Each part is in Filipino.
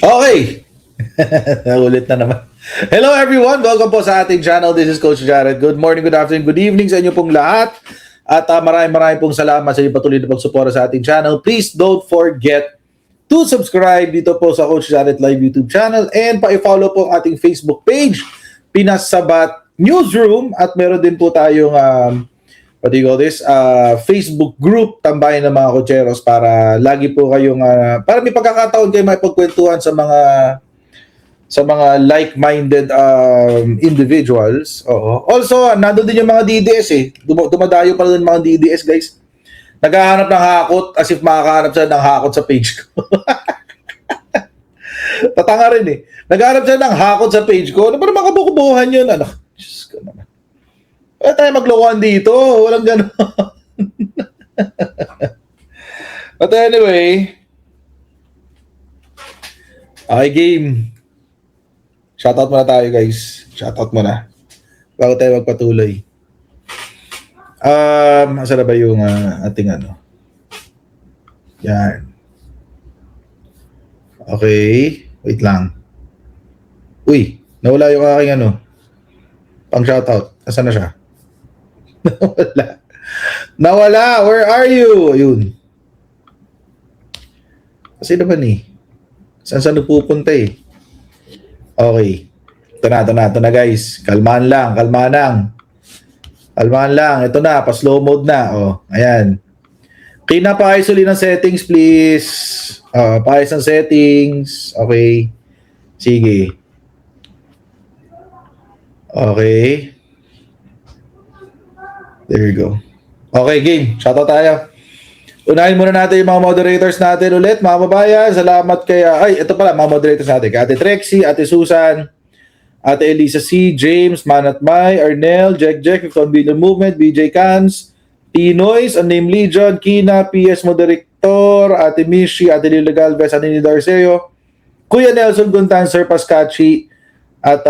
Okay. Ulit na naman. Hello everyone! Welcome po sa ating channel. This is Coach Jared. Good morning, good afternoon, good evening sa inyo pong lahat. At maraming pong salamat sa inyo patuloy na pagsuporta sa ating channel. Please don't forget to subscribe dito po sa Coach Jared Live YouTube channel and pa-follow po ang ating Facebook page, Pinas Sabat Newsroom. At meron din po tayong what do you call this? Facebook group, Tambayan ng mga Cocheros, para lagi po kayong para may pagkakataon kayo makipagkwentuhan sa mga like-minded individuals. Oo. Also, nandun din yung mga DDS eh. Dumadayo pa rin yung mga DDS, guys. Naghahanap ng hakot as if makakahanap sila ng hakot sa page ko. Tatanga rin eh. Naghahanap sila ng hakot sa page ko. Ano ba naman kabukubuhan yun? Ano? Diyos ko naman. Wala tayo maglokohan dito. Walang gano'n. But anyway, okay, game. Shoutout muna tayo, guys. Shoutout muna. Bago tayo magpatuloy. Asa na ba yung ating ano? Yan. Okay. Wait lang. Uy, nawala yung aking ano. Pang shoutout. Asan na siya? Nawala. Nawala. Where are you? Ayun. Kasi naman eh. Saan nagpupunta eh? Okay. Ito na guys. Kalmahan lang. Ito na. Pa-slow mode na. Oh, ayan. Kina paayos ulit ng settings, please. Paayos ng settings. Okay. Sige. Okay. There you go. Okay, game. Shoutout tayo. Unahin muna natin yung mga moderators natin ulit, mga babayan. Salamat kay... ito pala, mga moderators natin. Kay Ate Trexie, Ate Susan, Ate Elisa C, James, Manat May, Arnel, Jack, Convenient Movement, BJ Cans, Pinoys, Unnamed Legion, Kina, PS Moderator, Ate Mishi, Ate Lila Galvez, Ate Nida Arceo, Kuya Nelson Guntan, Sir Pascachi, at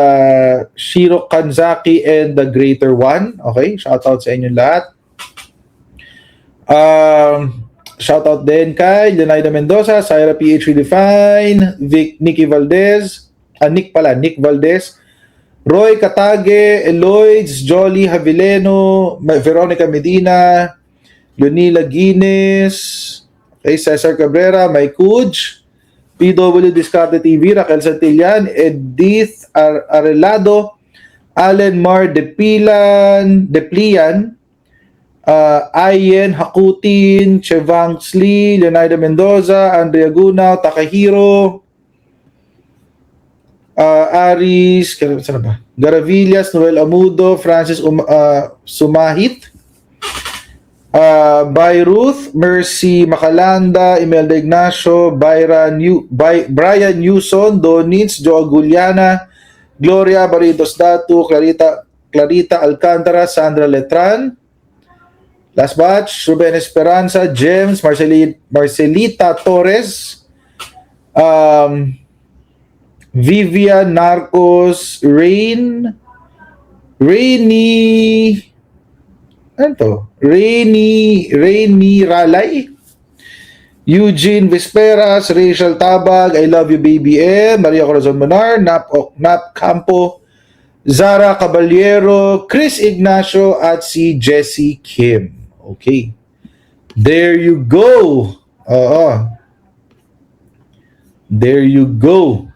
Shiro Kanzaki, and the Greater One. Okay, shoutout sa inyong lahat. Shoutout din kay Leonida Mendoza, Syra PH Redefine, Nick Valdez, Nick Valdez, Roy Katage, Eloids, Jolly Havileno, Veronica Medina, Leonila Guinness, okay, Cesar Cabrera, Mike Kuj, PW Discarte TV, Raquel Santillan, Edith Arelado, Allen Mar Deplian, Ayen Hakutin, Chevang Sli, Leonida Mendoza, Andrea Gunao, Takahiro, Aris, saan ba? Garavillas, Noel Amudo, Francis Sumahit, Ruth, Mercy Macalanda, Imelda Ignacio, Brian Newson, Donitz, Joe Aguliana, Gloria Barrientos Datu, Clarita Alcantara, Sandra Letran, last batch, Ruben Esperanza, James, Marcelita Torres, Vivian Narcos, Rainy Ralay, Eugene Vesperas, Rachel Tabag, I Love You Baby M, Maria Corazon Monar, Nap Campo, Zara Caballero, Chris Ignacio, at si Jessie Kim. Okay. There you go. There you go.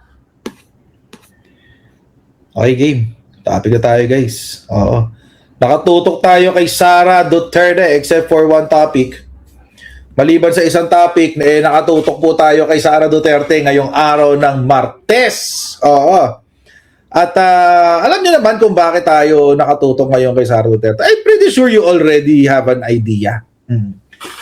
Okay, game. Topic na tayo, guys. Oo. Nakatutok tayo kay Sara Duterte except for one topic. Maliban sa isang topic, nakatutok po tayo kay Sara Duterte ngayong araw ng Martes. Oo. At alam niyo naman kung bakit tayo nakatutok ngayon kay Sara Duterte. I'm pretty sure you already have an idea.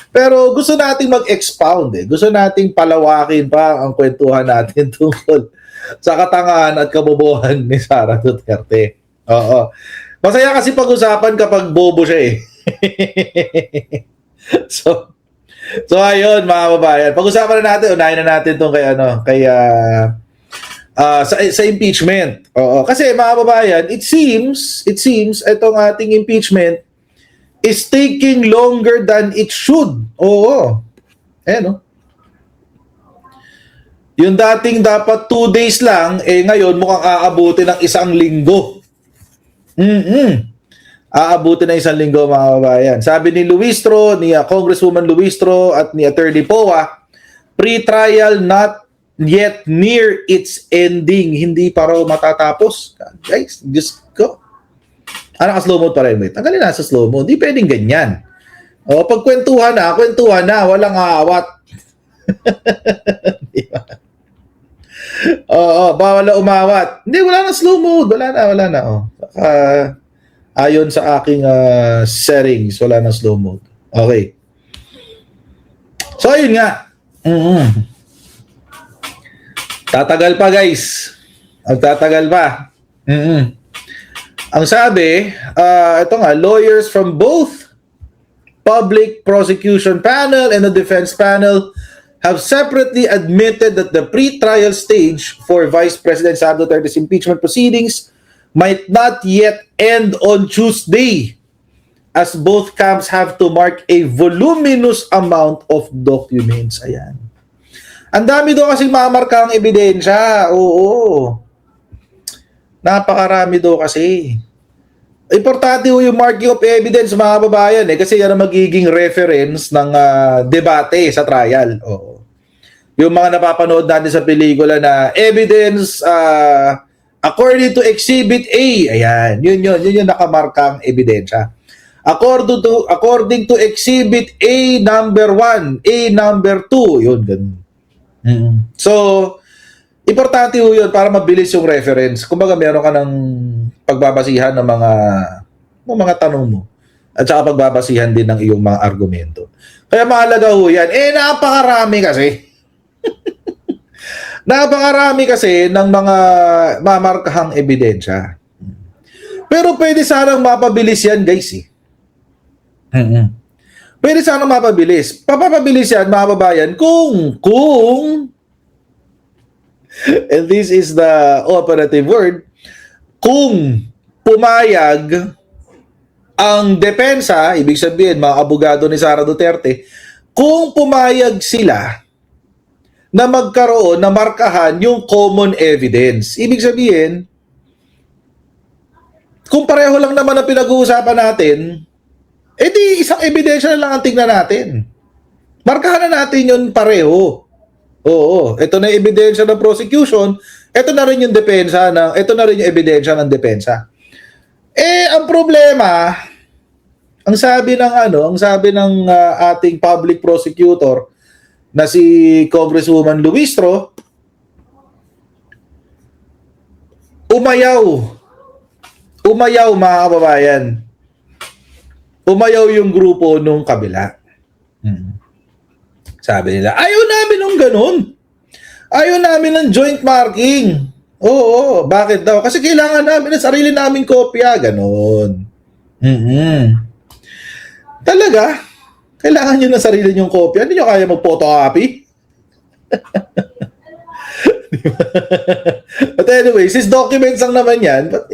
Pero gusto nating mag-expound eh. Gusto nating palawakin pa ang kwentuhan natin tungkol sa katangahan at kabobohan ni Sara Duterte. Oo. Masaya kasi pag-usapan kapag bobo siya eh. So ayun mga babayan. Pag-usapan na natin, unahin na natin tong sa impeachment. Oo. Kasi mga babayan, it seems itong ating impeachment is taking longer than it should. Oo. Ayan, no? Yung dating dapat 2 days lang, ngayon mukhang aabuti ng 1 linggo. Aabuti ng 1 linggo, mga kababayan. Sabi ni Luistro, ni Congresswoman Luistro at ni Attorney Poa, pre-trial not yet near its ending. Hindi pa raw matatapos. Guys, just go. Naka-slow mode pa rin. Wait, tanggalin na sa slow mode. Hindi pwedeng ganyan. Pag kwentuhan na, walang aawat. Diba? Bawal na umawat. Hindi, wala na slow mode. Wala na. Ayon sa aking settings, wala na slow mode. Okay. So, ayun nga. Tatagal pa, guys. Tatagal pa. Ang sabi, ito nga, lawyers from both Public Prosecution Panel and the Defense Panel have separately admitted that the pre-trial stage for Vice President Sara Duterte's impeachment proceedings might not yet end on Tuesday, as both camps have to mark a voluminous amount of documents. Ayan. Ang dami daw kasi mamarka ang ebidensya. Oo. Napakarami daw kasi. Importante yung marking of evidence, mga kababayan, kasi yan ang magiging reference ng debate sa trial. Oo. Yung mga napapanood natin sa pelikula na evidence according to Exhibit A, ayan, yun yung nakamarkang ebidensya. According to Exhibit A number 1, A number 2, yun, ganun. So, importante yun para mabilis yung reference. Kumbaga, meron ka ng pagbabasihan ng mga tanong mo. At saka pagbabasihan din ng iyong mga argumento. Kaya mahalaga ho yan. Napakarami kasi. Napakarami kasi ng mga mamarkahang ebidensya. Pero pwede sanang mapabilis yan, guys. Pwede sanang mapabilis. Papapabilis yan, mga babayan, kung and this is the operative word, kung pumayag ang depensa, ibig sabihin mga abogado ni Sara Duterte, kung pumayag sila na magkaroon na markahan yung common evidence. Ibig sabihin, kung pareho lang naman ang pinag-uusapan natin, di isang ebidensya na lang ang tingnan natin. Markahan na natin yun pareho. Oo, ito na yung ebidensya ng prosecution, ito na rin yung depensa ito na rin yung ebidensya ng depensa. Ang problema, ang sabi ng ating public prosecutor na si Congresswoman Luistro, umayaw mga kababayan. Umayaw yung grupo nung kabila. Sabi nila, ayaw namin ng ganun. Ayaw namin ng joint marking. Oo, bakit daw? Kasi kailangan namin ng sarili naming kopya. Ganun. Talaga? Kailangan nyo ng sarili nyong kopya? Hindi nyo kaya mag-photocopy? But anyway, since documents lang naman yan, but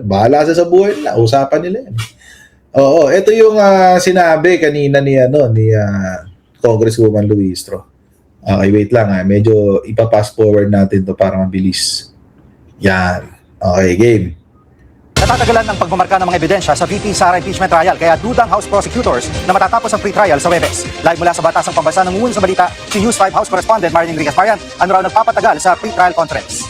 bahala sa buhay nila. Usapan nila yan. Oo, ito yung sinabi kanina ni Congresswoman Luistro. Okay, wait lang medyo ipa-fast forward natin to para mabilis. Yan. Okay, game. Natatagalan ng pagmamarka ng mga ebidensya sa VP Sara impeachment trial kaya dudang House prosecutors na matatapos ang pre-trial sa Webes. Live mula sa Batasang Pambansa nangungunan sa balita, si News 5 House correspondent Marilyn Enriquez Marian, ano raw nagpapatagal sa pre-trial conference.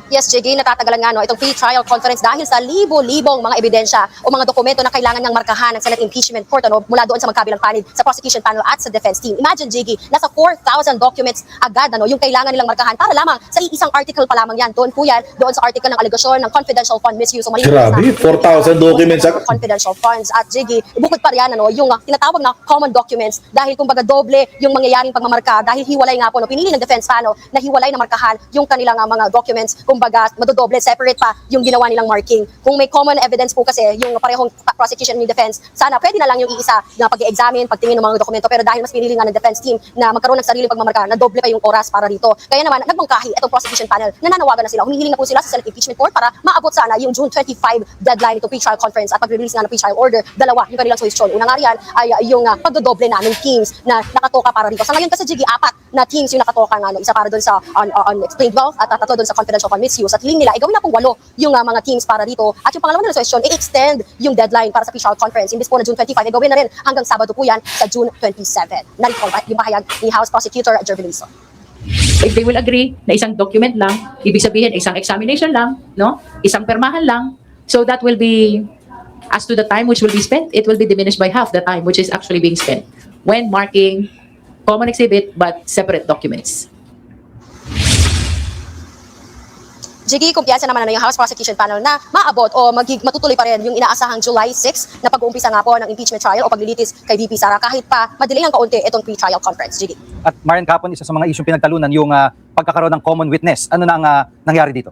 Yes, JG, natatagalan nga itong pre-trial conference dahil sa libo-libong mga ebidensya o mga dokumento na kailangan ng markahan ng Senate Impeachment Court mula doon sa magkabilang panel, sa prosecution panel at sa defense team. Imagine, JG, nasa 4,000 documents agad yung kailangan nilang markahan para lamang sa isang article pa lamang yan. Doon po yan, doon sa article ng alegasyon ng confidential fund misuse. So, grabe, 4,000 documents agad. Confidential funds. At JG, bukod pa riyan, yung tinatawag na common documents dahil kumbaga doble yung mangyayaring pagmamarka dahil hiwalay nga po, pinili ng defense panel na hiwalay na markahan yung kanilang mga documents. kumbaga madodoble, separate pa yung ginawa nilang marking. Kung may common evidence po kasi yung parehong prosecution and yung defense, sana pwede na lang yung iisa na pag-i-examine, pagtingin ng mga dokumento. Pero dahil mas pinili nga ng defense team na magkaroon ng sariling pagmamarka, na doble pa yung oras para dito. Kaya naman, nagmangkahi itong prosecution panel. Nananawagan na sila. Humihiling na po sila sa Senate Impeachment Court para maabot sana yung June 25 deadline nito pre-trial conference at pag-release nga ng pre-trial order. Dalawa yung kanilang solusyon. Una nga riyan ay yung pagdodoble na ng teams na nakatoka para dito. Sa ngayon kasi Jiggy, 4 na teams yung nakatoka nga. Isa para doon sa unexplained wealth at 3 doon sa confidential fund misuse. At hiling nila, gawin na pong 8 yung mga teams para dito. At yung pangalawa na solusyon, i-extend yung deadline para sa pre-trial conference. Imbis po na June 25, gawin na rin hanggang Sabado po yan sa June 27. Narito po yung pahayag ni House Prosecutor Jervin Lison. If they will agree na isang document lang, ibig sabihin isang examination lang, no? Isang permahan lang, so that will be, as to the time which will be spent, it will be diminished by half the time which is actually being spent when marking common exhibit but separate documents. Jiggy, kumpiyansa naman na yung House Prosecution Panel na maabot o matutuloy pa rin yung inaasahang July 6 na pag-uumpisa nga po ng impeachment trial o paglilitis kay VP Sara kahit pa madelay ng kaunti itong pre-trial conference. Jiggy. At Marian, kahapon isa sa mga isyong pinagtalunan yung pagkakaroon ng common witness. Ano na ang nangyari dito?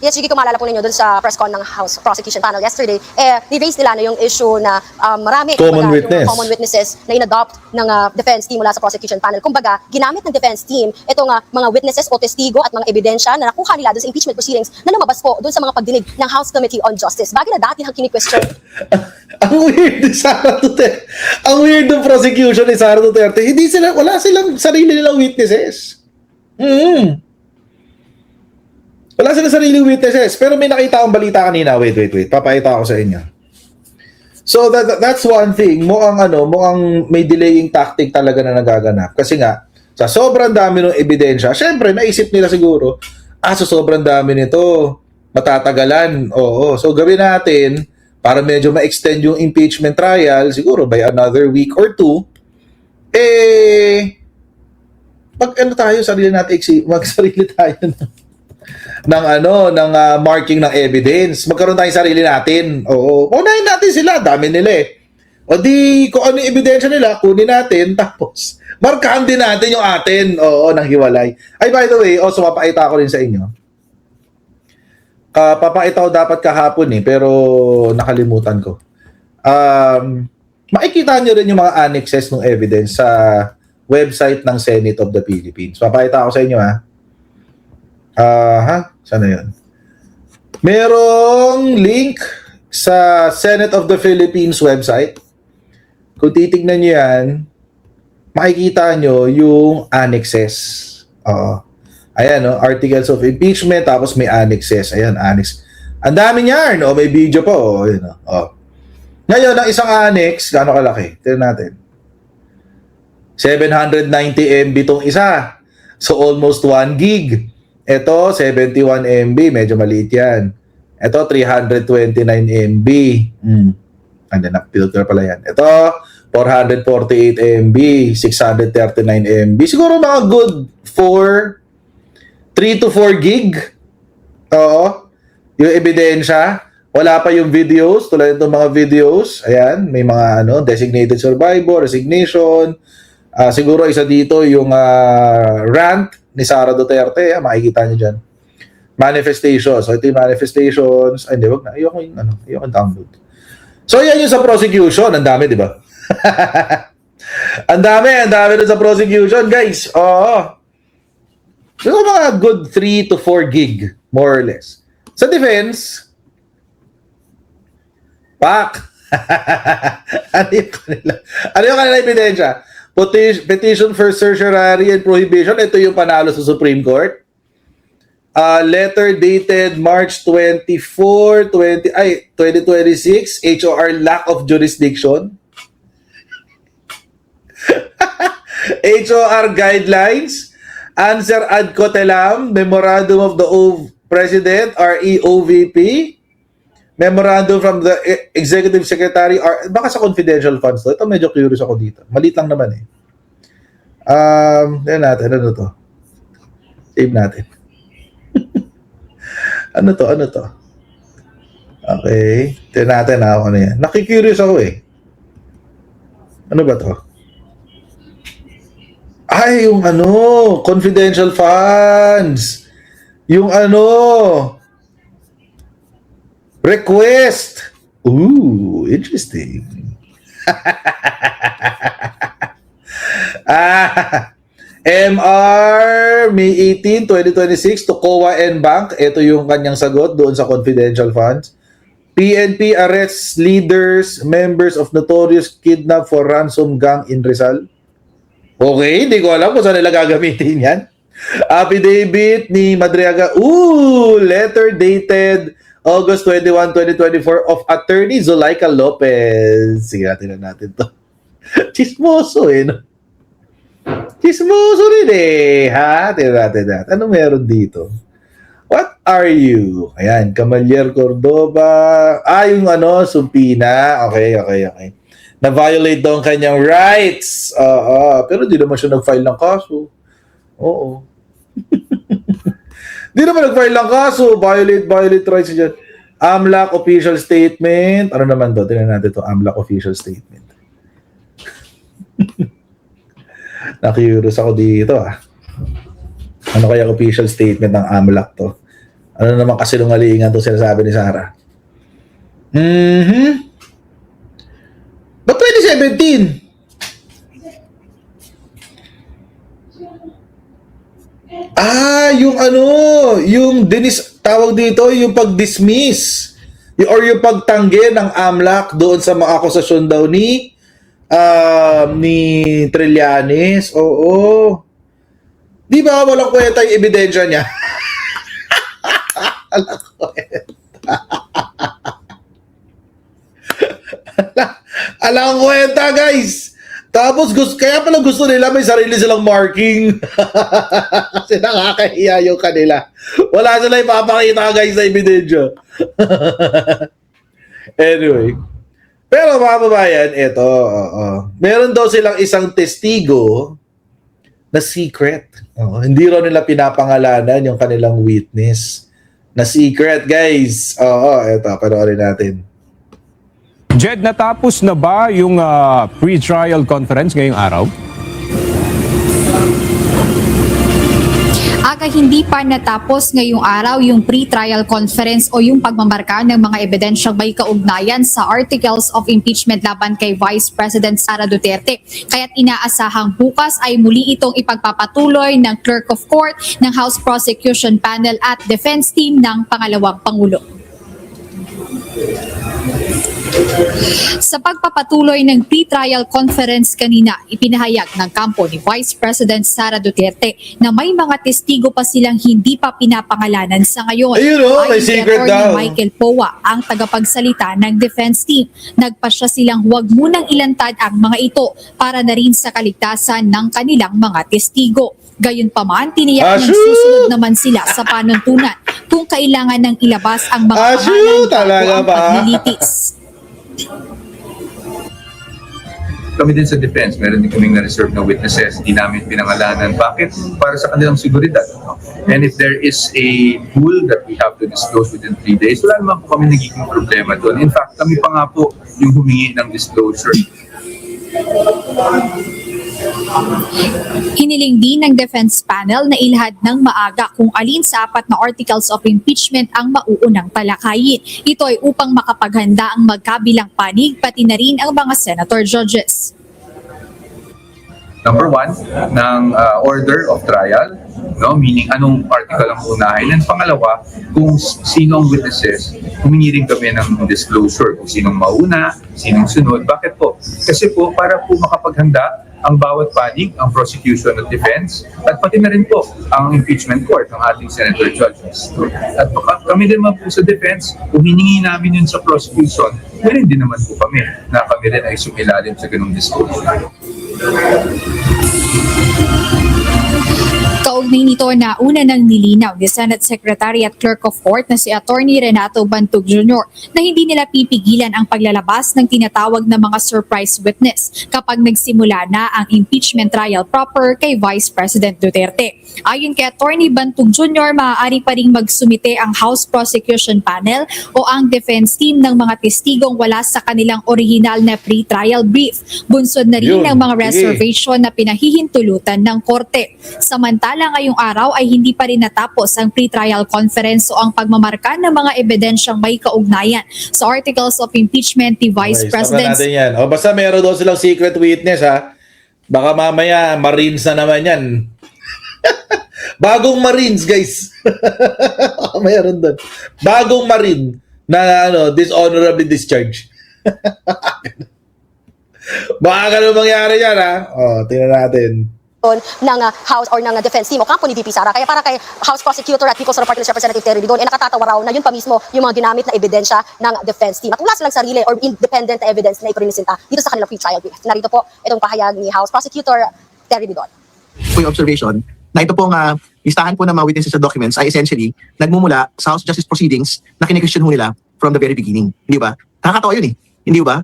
Yes, Jiggy, kung maalala po ninyo dun sa press con ng House Prosecution Panel yesterday, ni-raise nila na yung issue na marami Common witness. yung common witnesses na in-adopt ng defense team mula sa prosecution panel. Kumbaga, ginamit ng defense team itong mga witnesses o testigo at mga ebidensya na nakuha nila dun sa impeachment proceedings na lumabas po dun sa mga pagdinig ng House Committee on Justice. Bagay na dati ang kini-question. Ang weird ni Sara Duterte. Ang weird ng prosecution ni Sara Duterte. Wala silang sarili nilang witnesses. Wala silang sariling witnesses. Pero may nakita akong balita kanina. Wait. Papakita ko sa inyo. So that's one thing. Mukhang may delaying tactic talaga na nagaganap. Kasi nga, sa sobrang dami ng ebidensya, syempre, naisip nila siguro, sa sobrang dami nito, matatagalan. Oo. So gawin natin, para medyo ma-extend yung impeachment trial, siguro by another week or 2, magsarili tayo ng marking ng evidence. Magkaroon tayong sarili natin. Oo. Unahin natin sila. Dami nila eh. O di, kung ano yung ebidensya nila, kunin natin. Tapos, markahan din natin yung atin. Oo, nang hiwalay. Ay, by the way, also, papakita ko rin sa inyo. Papakita ko dapat kahapon eh, pero nakalimutan ko. Makikita nyo rin yung mga annexes ng evidence sa website ng Senate of the Philippines. Papakita ko sa inyo Sana yun? Merong link sa Senate of the Philippines website. Kung titignan nyo yan, makikita nyo yung annexes. Ayan, articles of impeachment, tapos may annexes. Ayan, annex. Ang dami niyan. May video pa. Ngayon, ang isang annex, gaano kalaki? Tignan natin. 790 MB tong isa. So, almost 1 gig. Ito, 71 MB. Medyo maliit yan. Ito, 329 MB. Filter pala yan. Ito, 448 MB. 639 MB. Siguro mga good 3 to 4 gig. Oo. Yung ebidensya. Wala pa yung videos. Tulad itong mga videos. Ayan. May mga designated survivor, resignation. Siguro isa dito yung rant ni Sara Duterte. Makikita niyo dyan. Manifestations. So, ito yung manifestations. Ay, hindi. Wag na. Ayoko download. So, yan yung sa prosecution. Ang dami, di ba? Ang dami dun sa prosecution, guys. Oo. So, mga good 3 to 4 gig, more or less. Sa defense, ano yung kanila ebidensya? Petition for certiorari and prohibition. Ito yung panalo sa Supreme Court. Letter dated March 2026, HOR lack of jurisdiction. HOR guidelines, answer ad cotelam, memorandum of the President, REOVP, memorandum from the Executive Secretary, baka sa confidential funds to. Ito medyo curious ako dito. Maliit lang naman eh. Tignan natin, ano to? Save natin. Ano to? Okay. Tignan natin ano yan. Nakikurious ako eh. Ano ba to? Ay, yung ano, confidential funds. Yung ano, request. Ooh, interesting. MR, May 18, 2026 to COA and Bank. Ito yung kanyang sagot doon sa confidential funds. PNP arrests leaders, members of notorious kidnap for ransom gang in Rizal. Okay, hindi ko alam kung saan nila gagamitin yan. Affidavit ni Madriaga. Ooh, letter dated August 21, 2024 of Attorney Zulaika Lopez. Sige, natin to. Chismoso eh, no? Chismoso rin eh, ha? Tingnan natin. Ano meron dito? What are you? Ayan, Camalier Cordoba. Yung ano, Sumpina. Okay. Na-violate daw ang kanyang rights. Pero di naman siya nag-file ng kaso. Oo. Di naman nag-file ng kaso. Violate rights dyan. AMLAC official statement. Ano naman to? Tingnan natin to. AMLAC official statement. Na-curious ako dito Ano kaya official statement ng AMLAC to? Ano naman kasi lungalingan to sinasabi ni Sarah? Ba't 2017? Yung ano, yung tawag dito, yung pag-dismiss or yung pagtanggi ng AMLAC doon sa mga akusasyon daw ni Trillanes. Oo. Di ba walang kwenta yung ebidensya niya? Walang kwenta. Alang kwenta, guys. Tapos kaya pala gusto nila may sarili silang marking. Kasi nakakahiya yung kanila. Wala sila ipapakita, guys, na ebidensya. Anyway. Pero mga babayan, ito. Meron daw silang isang testigo na secret. Hindi raw nila pinapangalanan yung kanilang witness. Na secret, guys. Ito. Panoorin natin. Jed, natapos na ba yung pre-trial conference ngayong araw? Aga hindi pa natapos ngayong araw yung pre-trial conference o yung pagmamarka ng mga ebidensyang may kaugnayan sa articles of impeachment laban kay Vice President Sara Duterte. Kaya't inaasahang bukas ay muli itong ipagpapatuloy ng Clerk of Court ng House Prosecution Panel at Defense Team ng Pangalawang Pangulo. Sa pagpapatuloy ng pre-trial conference kanina, ipinahayag ng kampo ni Vice President Sara Duterte na may mga testigo pa silang hindi pa pinapangalanan sa ngayon. May secret daw. Michael Powa, ang tagapagsalita ng defense team. Nagpasya silang huwag munang ilantad ang mga ito para na rin sa kaligtasan ng kanilang mga testigo. Gayunpaman, tiniyak ng susunod naman sila sa panuntunan kung kailangan ng ilabas ang mga pangalan bago ang paglilitis. Kami din sa defense, meron din kaming na-reserve na witnesses, hindi namin pinangalanan. Bakit? Para sa kanilang seguridad. And if there is a rule that we have to disclose within 3 days, wala naman po kami nagiging problema doon. In fact, kami pa nga po yung humingi ng disclosure. Hiniling din ng defense panel na ilahad ng maaga kung alin sa 4 na articles of impeachment ang mauunang talakayin. Ito ay upang makapaghanda ang magkabilang panig pati na rin ang mga senator judges. Number 1, ng order of trial, no? Meaning anong article ang unahin. And pangalawa, kung sino ang witnesses, humingi rin kami ng disclosure kung sinong mauna, sinong sunod. Bakit po? Kasi po, para po makapaghanda ang bawat panig, ang prosecution at defense, at pati na rin po ang impeachment court ng ating senator judges. At kami din naman po sa defense, kung hiningi namin yun sa prosecution, meron din naman po kami na kami rin ay sumilalim sa ganung disclosure. Kaugnay nito na una nang nilinaw ni Senate Secretary at Clerk of Court na si Attorney Renato Bantug Jr. na hindi nila pipigilan ang paglalabas ng tinatawag na mga surprise witness kapag nagsimula na ang impeachment trial proper kay Vice President Duterte. Ayon kay Attorney Bantug Jr., maaari pa ring magsumite ang House Prosecution Panel o ang defense team ng mga testigong wala sa kanilang original na pre-trial brief. Bunsod na rin Yun. ng mga Sige. reservation na pinahihintulutan ng korte. Samantala ngayong araw ay hindi pa rin natapos ang pre-trial conference o ang pagmamarka ng mga ebidensyang may kaugnayan sa articles of impeachment ni Vice Okay, President stop na natin yan. O, basta meron daw silang secret witness, ha? Baka mamaya, Marines na naman yan. Bagong Marines, guys. Meron doon. Bagong Marine na dishonorably discharged. Baka ganun mangyari yan, ha? O, tingnan natin. ng House or ng defense team o kampo ni VP Sara. Kaya para kay House Prosecutor at People's Party List Representative Terry Bidon, nakatatawa raw na yun pa mismo yung mga ginamit na ebidensya ng defense team. At wala silang sarili or independent na evidence na iprinisinta dito sa kanilang pre-trial brief. Narito po itong pahayag ni House Prosecutor Terry Bidon. Po yung observation na ito pong listahan po ng mga witnesses sa documents ay essentially nagmumula sa House Justice Proceedings na kine-question ho nila from the very beginning. Hindi ba? Nakakatawa yun eh. Hindi ba?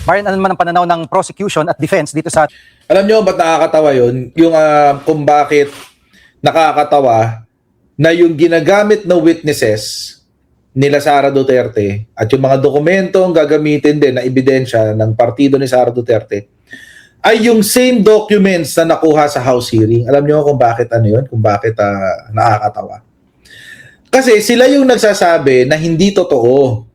Marian, ano naman ang pananaw ng prosecution at defense dito sa Alam nyo ba't nakakatawa yun? Yung kung bakit nakakatawa na yung ginagamit na witnesses nila Sara Duterte at yung mga dokumentong gagamitin din na ebidensya ng partido ni Sara Duterte ay yung same documents na nakuha sa House hearing. Alam nyo kung bakit yun? Kung bakit nakakatawa? Kasi sila yung nagsasabi na hindi totoo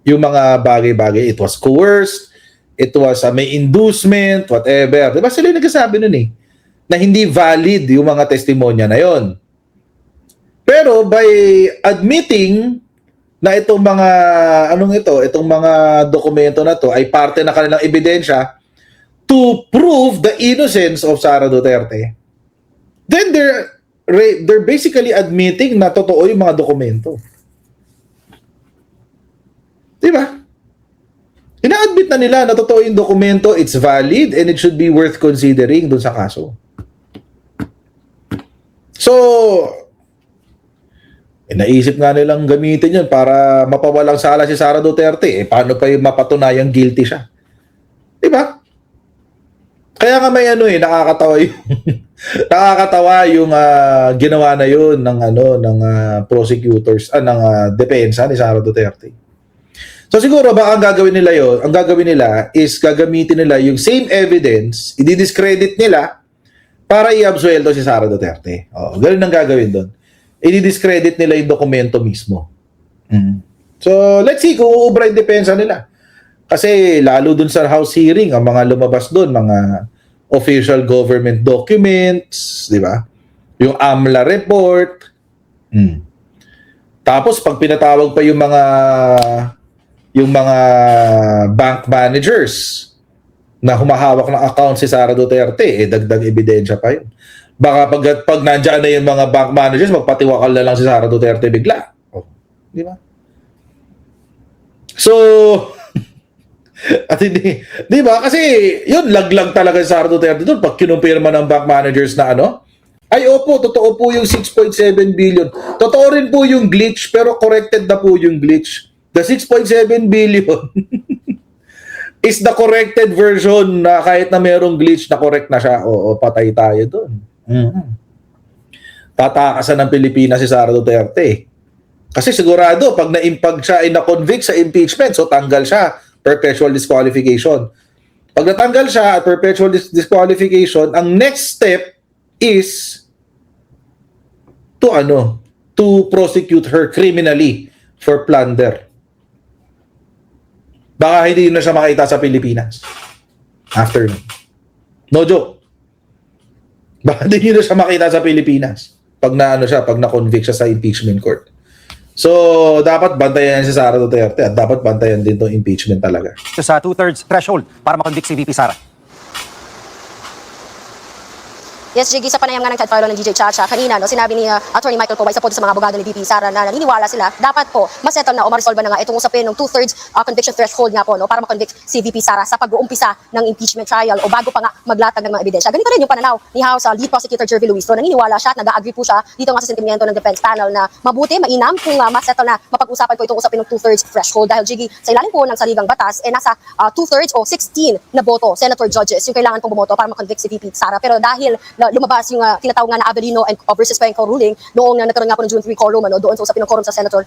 yung mga bagay-bagay. It was coerced, it was may inducement, whatever. Diba sila yung nagsasabi nun na hindi valid yung mga testimonya na yon. Pero by admitting na itong mga, itong mga dokumento na to ay parte na kanilang ebidensya to prove the innocence of Sara Duterte, then they're basically admitting na totoo yung mga dokumento. Diba? Ina-admit na nila na totoo yung dokumento, it's valid, and it should be worth considering dun sa kaso. So, naisip nga nilang gamitin yun para mapawalang sala si Sara Duterte. Paano pa yung mapatunayang guilty siya? Diba? Kaya nga may nakakatawa yung nakakatawa yung ginawa na yun ng prosecutors, ng depensa ni Sara Duterte. So siguro baka ang gagawin nila is gagamitin nila yung same evidence, i-discredit nila para i-absuelto si Sara Duterte. Ganun ang gagawin doon. I-discredit nila yung dokumento mismo. So let's see kung uubra yung depensa nila. Kasi lalo dun sa House hearing, ang mga lumabas dun, mga official government documents, di ba? Yung AMLA report. Tapos pag pinatawag pa yung mga bank managers na humahawak ng account si Sara Duterte, dagdag ebidensya pa yun. Baka pag nandiyan na yung mga bank managers, magpatiwakal na lang si Sara Duterte bigla. Di ba? So, at hindi, di ba? Kasi yun, laglag talaga si Sara Duterte doon pag kinumpirma ng bank managers na ay opo, totoo po yung 6.7 billion. Totoo rin po yung glitch, pero corrected na po yung glitch. The 6.7 billion is the corrected version na kahit na merong glitch na correct na siya. Oo, patay tayo doon. Tatakasan ng Pilipinas si Sara Duterte. Kasi sigurado, pag siya ay na-convict sa impeachment, so tanggal siya, perpetual disqualification. Pag natanggal siya at perpetual disqualification, ang next step is to prosecute her criminally for plunder. Baka hindi na siya makita sa Pilipinas. After nun. No joke. Baka hindi na siya makita sa Pilipinas pag na-convict siya sa impeachment court. So, dapat bantayan si Sara Duterte at dapat bantayan din itong impeachment talaga. sa 2/3 threshold para makonvict si VP Sara? Yes, Jiggy, sa panayam nga ng Ted Farlo ng DJ Chacha, kanina, no, sinabi ni Attorney Michael Coma, isa po sa mga abogado ni VP Sara na naniniwala sila, dapat po masettle na o ma-resolve na nga itong usapin ng 2/3 conviction threshold nga po, no, para ma-convict si VP Sara sa pag-uumpisa ng impeachment trial o bago pa nga maglatag ng mga ebidensya. Ganito rin yung pananaw ni House Lead Prosecutor Jervy Luis. So, naniniwala siya at nag-agree po siya dito nga sa sentimiento ng defense panel na mabuti, mainam kung ma-settle na mapag-usapan po itong usapin ng 2/3 threshold dahil, Jiggy, sa ilalim po ng saligang batas, nasa 2/3 o 16 na boto, senator judges, yung kailangan pong bumoto para ma-convict si VP Sara. Pero dahil lumabas yung tinatawag nga na Avelino and versus Cuenco ruling noong nagkaroon nga po ng June 3 quorum doon sa usapin ng quorum sa senator,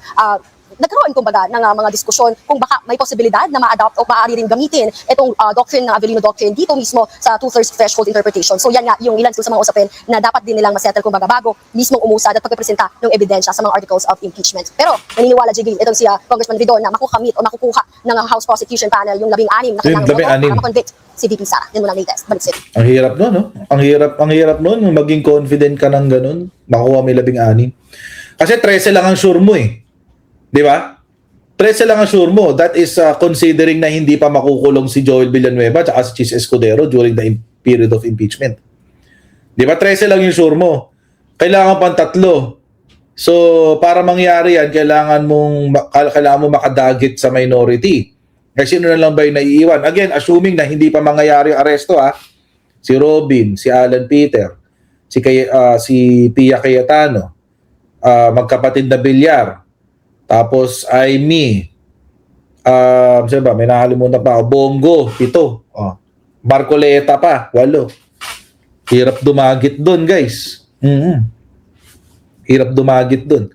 nagkaroon kumbaga ng mga diskusyon kung baka may posibilidad na ma-adopt o maaari rin gamitin itong doctrine ng Avelino doctrine dito mismo sa 2/3 threshold interpretation. So yan nga yung ilan sa mga usapin na dapat din nilang masettle kumbaga bago mismong umusad at pagpresenta ng ebidensya sa mga articles of impeachment. Pero naniniwala, Jiggy, itong si Congressman Ridon na makukamit o makukuha ng House Prosecution Panel yung 16 na kailangan boto para ma-convict si VP Sara. Yan muna ang latest. Balik sa'yo. Ang hirap nun, no? Ang hirap nun, maging confident ka ng ganun, makuha may 16. Kasi 13 lang ang sure mo eh. Di ba? 13 lang ang sure mo. That is considering na hindi pa makukulong si Joel Villanueva at si Chis Escudero during the period of impeachment. Di ba? 13 lang yung sure mo. Kailangan pang 3. So, para mangyari yan, kailangan mo makadagit sa minority. Kasi sino na lang ba yung naiiwan? Again, assuming na hindi pa mangyayari ang aresto, si Robin, si Alan Peter, si Pia Cayetano, magkapatid na Villar, tapos Aimee, sino ba? May nakalimutan pa ako. Bongo, 7. Marcoleta pa, 8. Hirap dumagit dun, guys. Hirap dumagit dun.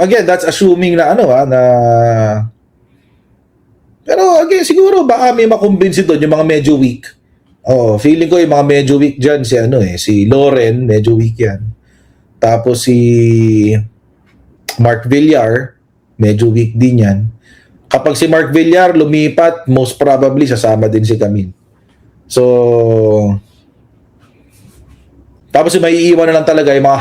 Again, that's assuming na na pero again, siguro baka may makumbinsi doon yung mga medyo weak. Feeling ko yung mga medyo weak dyan si Loren, medyo weak yan. Tapos si Mark Villar, medyo weak din yan. Kapag si Mark Villar lumipat, most probably sasama din si Camille. So, tapos may iiwan na lang talaga yung mga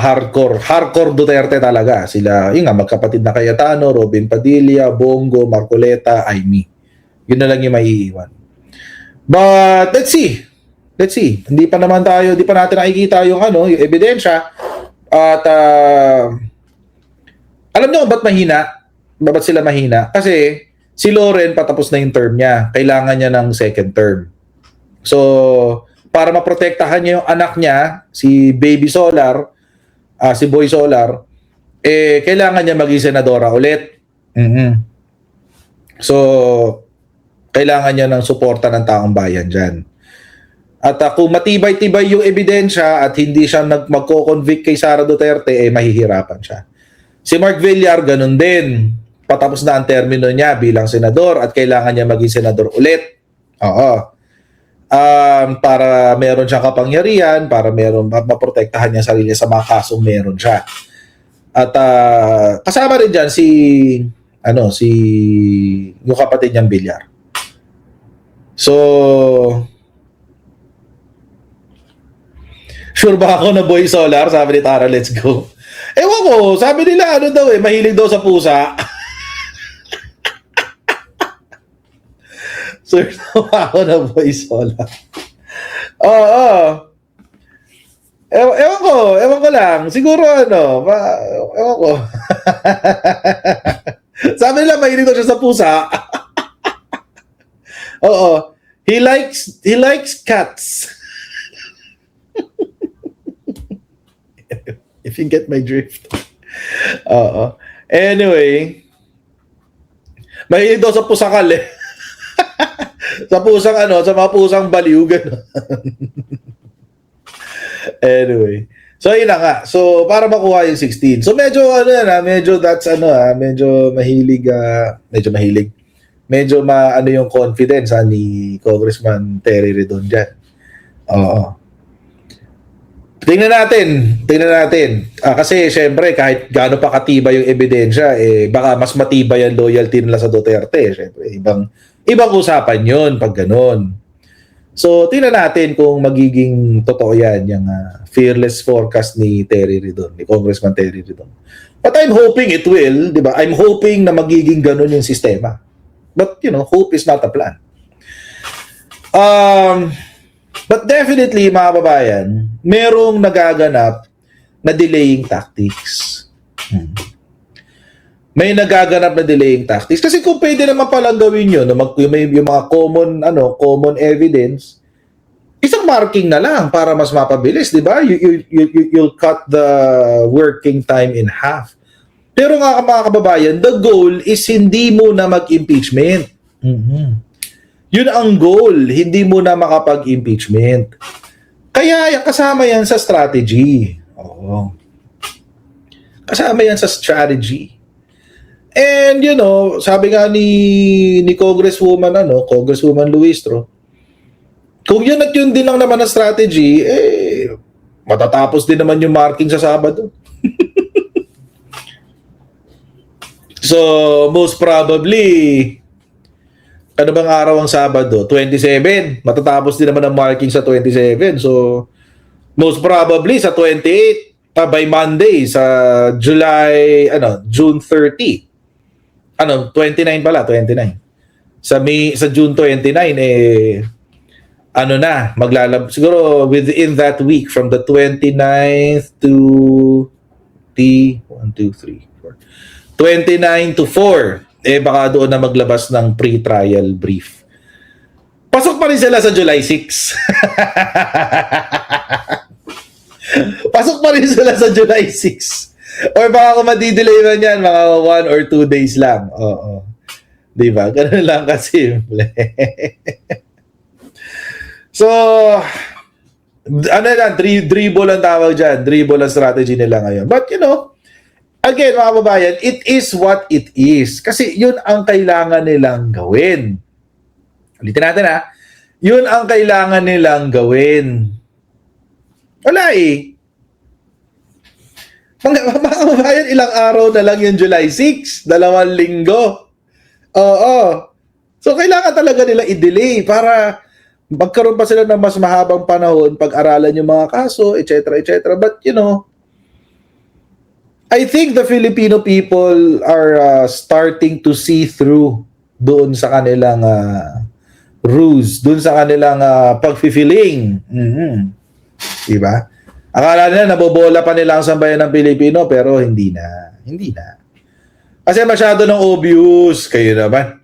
hardcore Duterte talaga. Sila, yung magkapatid na Cayetano, Robin Padilla, Bongo, Marcoleta, Aimee. Yun na lang yung maiiwan. But let's see. Hindi pa natin nakikita yung yung ebidensya. At alam niyo ba't mahina? Ba't sila mahina? Kasi si Loren patapos na yung term niya. Kailangan niya ng second term. So, para maprotektahan niya yung anak niya, si Baby Solar, si Boy Solar, kailangan niya maging senadora ulit. So, kailangan niya ng suporta ng taong bayan dyan. At kung matibay-tibay yung ebidensya at hindi siya magko-convict kay Sara Duterte, mahihirapan siya. Si Mark Villar, ganun din. Patapos na ang termino niya bilang senador at kailangan niya maging senador ulit. Para meron siyang kapangyarihan, para maprotektahan niya sarili sa mga kasong meron siya. At kasama rin dyan yung kapatid niyang Villar. So, sure ba ako na Boy Solar? Sabi ni Tara, let's go. Ewan ko, sabi nila mahilig daw sa pusa. Sure ba ako na Boy Solar? Ewan ko lang. Siguro ewan ko. Sabi nila mahilig daw siya sa pusa. He likes cats. If you get my drift. Anyway, mahilig daw sa pusakal sa mga pusang baliw gano'n. Anyway. So yun na nga. So para makuha yung 16. So medyo medyo mahilig. Medyo yung confidence ni Congressman Terry Ridon dyan. Tingnan natin. Kasi syempre kahit gaano pa katibay yung ebidensya, baka mas matibay ang loyalty nila sa Duterte. Syempre, ibang usapan yun pag ganun. So tingnan natin kung magiging totoo yan, yung fearless forecast ni Congressman Terry Ridon. But I'm hoping it will, di ba? I'm hoping na magiging ganun yung sistema. But, hope is not a plan. But definitely, mga kababayan, merong nagaganap na delaying tactics. May nagaganap na delaying tactics. Kasi kung pwede naman palang gawin yun, yung mga common evidence, isang marking na lang para mas mapabilis, di ba? You'll cut the working time in half. Pero nga mga kababayan, the goal is hindi mo na mag-impeachment. Yun ang goal, hindi mo na makapag-impeachment. Kaya kasama yan sa strategy. Oo. Kasama yan sa strategy. And you know, sabi nga ni Congresswoman Luistro, kung yun at yun din lang naman ang strategy, matatapos din naman yung marking sa Sabado. So, most probably, ano bang araw ang Sabado? 27. Matatapos din naman ang marking sa 27. So, most probably sa 28, by Monday, sa June 30. 29 pala, 29. Sa June 29, siguro within that week, from the 29th to the 29 to 4, baka doon na maglabas ng pre-trial brief. Pasok pa rin sila sa July 6. Pasok pa rin sila sa July 6. Or baka kung madidelay man yan, mga 1 or 2 days lang. Oo. Diba? Ganun lang kasimple. So, dribble ang tawag dyan. Dribble ang strategy nila ngayon. But you know, again, mga kababayan, it is what it is. Kasi yun ang kailangan nilang gawin. Ulitin natin ha. Yun ang kailangan nilang gawin. Wala eh. Mga kababayan, ilang araw na lang yung July 6. 2 linggo. Oo. So, kailangan talaga nila i-delay para magkaroon pa sila ng mas mahabang panahon, pag-aralan yung mga kaso, etc., etc. But, you know, I think the Filipino people are starting to see through doon sa kanilang ruse, doon sa kanilang pag-feeling. Diba? Akala nila nabobola pa nila ang sambayan ng Pilipino, pero hindi na. Hindi na. Kasi masyado ng obvious. Kayo naman.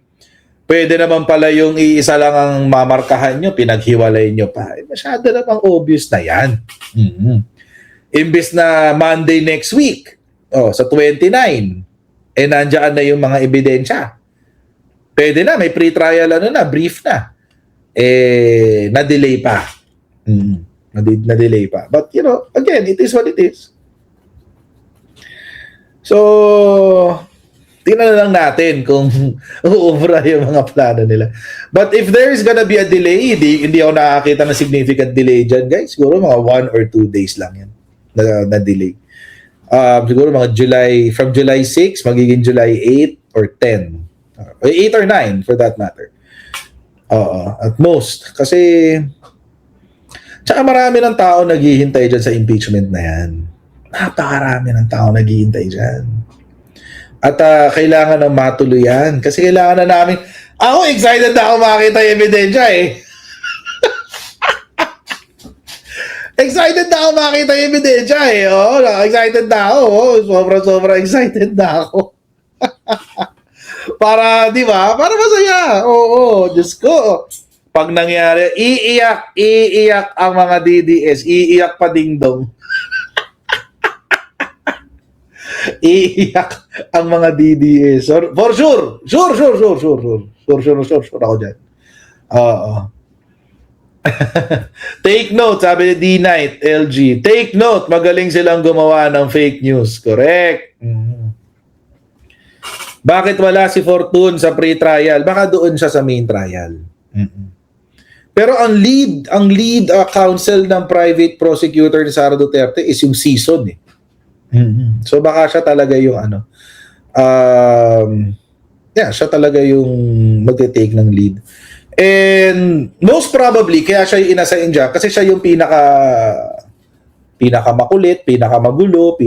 Pwede naman pala yung iisa lang ang mamarkahan nyo, pinaghiwalay nyo pa. Masyado namang obvious na yan. Imbis na Monday next week, sa 29, nandiyan na yung mga ebidensya. Pwede na, may pre-trial brief na. Na-delay pa. Na-delay pa. But, you know, again, it is what it is. So, tingnan na lang natin kung uubra yung mga plano nila. But if there is gonna be a delay, hindi ako nakakita ng significant delay dyan, guys. Siguro mga 1 or 2 days lang yan na delay. Siguro mga from July 6, magiging July 8 or 10. 8 or 9 for that matter. At most. Kasi, tsaka marami ng tao naghihintay dyan sa impeachment na yan. Napakarami ng tao naghihintay dyan. At kailangan ng matuloy yan. Kasi kailangan na namin, ako excited na ako makita yung ebidensya eh. Excited na ako makita yung ebidensya eh. Excited na ako. Sobra excited na ako. Para, di ba? Para masaya. Oo, Diyos ko. Pag nangyari, iiyak ang mga DDS. Iiyak pa dingdong. Iiyak ang mga DDS. For sure. Sure ako dyan. Oo. Take note, sabi ni D-Night, LG. Take note, magaling silang gumawa ng fake news. Correct. Bakit wala si Fortune sa pre-trial? Baka doon siya sa main trial. Pero ang lead counsel ng private prosecutor ni Sara Duterte is yung season eh. So baka siya talaga yung siya talaga yung magte-take ng lead. And most probably, kaya siya yung inassign dyan, kasi siya yung pinaka-makulit, pinaka-magulo,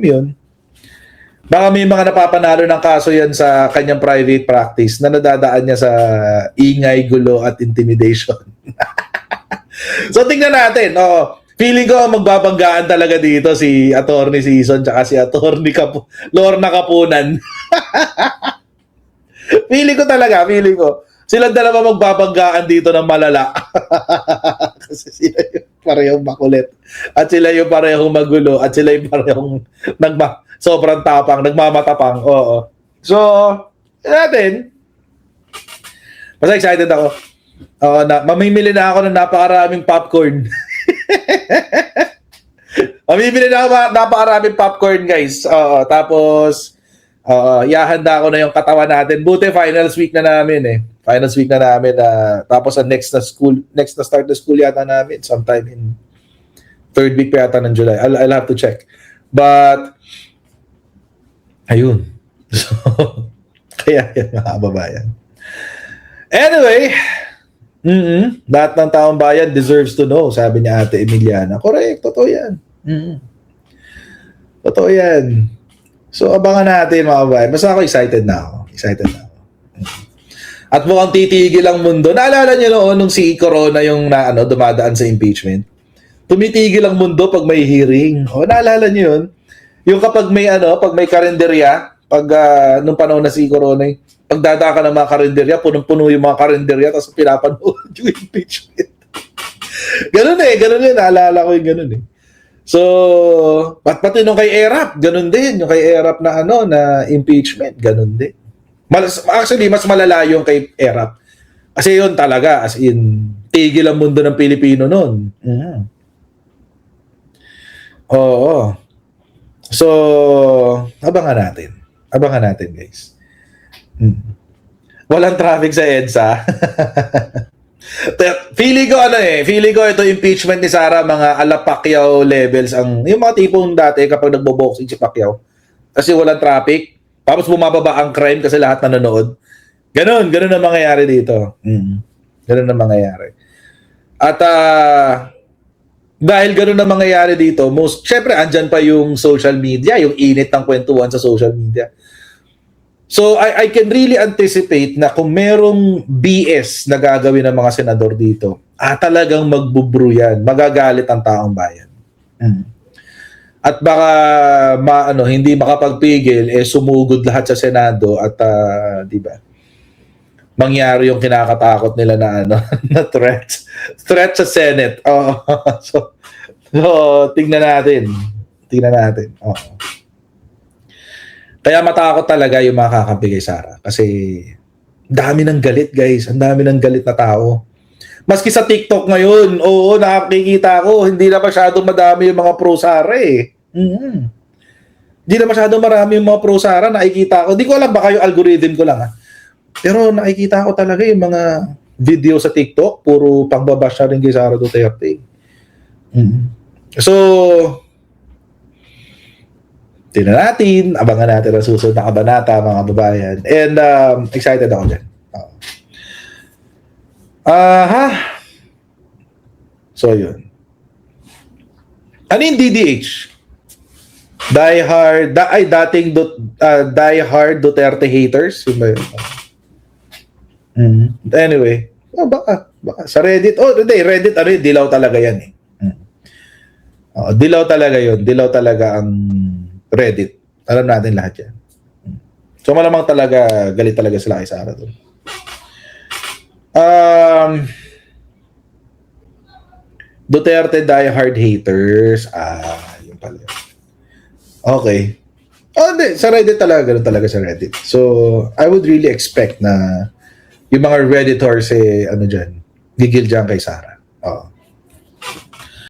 yun. Baka may mga napapanalo ng kaso yan sa kanyang private practice na nadadaan niya sa ingay, gulo, at intimidation. So tingnan natin. Oo. Feeling ko magbabanggaan talaga dito si Attorney Season tsaka si Attorney Lorna Kapunan. feeling ko. Silang dalawa magbabanggaan dito ng malala. Kasi sila yung parehong makulit. At sila yung parehong magulo. At sila yung parehong sobrang tapang, nagmamatapang. Oo. So, natin. Mas excited ako. Mamimili na ako ng napakaraming popcorn. Mamimili na ako napakaraming popcorn, guys. Tapos, ihahanda ko na yung katawan natin. Buti, finals week na namin eh. Finals week na namin. Tapos, ang next na start na school yata namin. Sometime in third week pa yata ng July. I'll have to check. But, ayun. So, kaya yan, mga kababayan. Anyway, lahat ng taong bayan deserves to know, sabi ni Ate Emiliana. Correct, totoo yan. Totoo yan. So, abangan natin mga kabayan. Basta ako excited na ako. At mukhang titigil ang mundo. Naalala niyo noon nung si Corona yung dumadaan sa impeachment? Tumitigil ang mundo pag may hearing. Naalala niyo yun? Yung kapag may pag may karinderya, nung panahon na si Corona, pagdadaka ng mga karinderya, punong-puno yung mga karinderya, tapos pinapanood yung impeachment. Ganun eh, naalala ko yung ganun eh. So, pati nung kay ERAP, ganun din. Yung kay ERAP na na impeachment, ganun din. Actually, mas malala yung kay ERAP. Kasi yun talaga, as in, tigil ang mundo ng Pilipino nun. Oo. So, abangan natin, guys. Walang traffic sa EDSA. Feeling ko ito impeachment ni Sara, mga ala Pacquiao levels yung mga tipong dati kapag nagbo-boxing si Pacquiao. Kasi walang traffic, tapos bumababa ang crime kasi lahat nanonood. Ganun ang mangyayari dito. Ganun ang mangyayari. At dahil ganun ang mangyayari dito, syempre andyan pa yung social media, yung init ng kwentuhan sa social media. So, I can really anticipate na kung merong BS na gagawin ng mga senador dito, talagang magbubro yan. Magagalit ang taong bayan. At baka hindi makapagpigil, sumugod lahat sa Senado at, di ba, mangyari yung kinakatakot nila na na threat sa Senate. So, tingnan natin. Kaya matakot talaga yung mga kakampi kay Sara. Kasi dami ng galit, guys. Ang dami ng galit na tao. Maski sa TikTok ngayon, nakikita ko, hindi na masyadong madami yung mga pro-Sara eh. Hindi na masyadong marami yung mga pro-Sara. Nakikita ko. Hindi ko alam, baka yung algorithm ko lang. Pero nakikita ko talaga yung mga video sa TikTok, puro pangbabash na rin kay Sara Duterte. So, tingnan natin, abangan natin ang susunod na kabanata, mga babayan. And excited ako dyan. So, yun. Ano yung DDH? Die hard Duterte haters? Yun ba yun? Anyway, baka. Sa Reddit, Reddit, dilaw talaga yan eh. Dilaw talaga yun. Dilaw talaga ang Reddit. Alam natin lahat yan. So malamang talaga, galit talaga sila kay Sara doon. Duterte diehard haters. Yun pala. Okay. Hindi. Sa Reddit talaga, ganun talaga sa Reddit. So, I would really expect na yung mga Redditors dyan, gigil dyan kay Sara. Oo.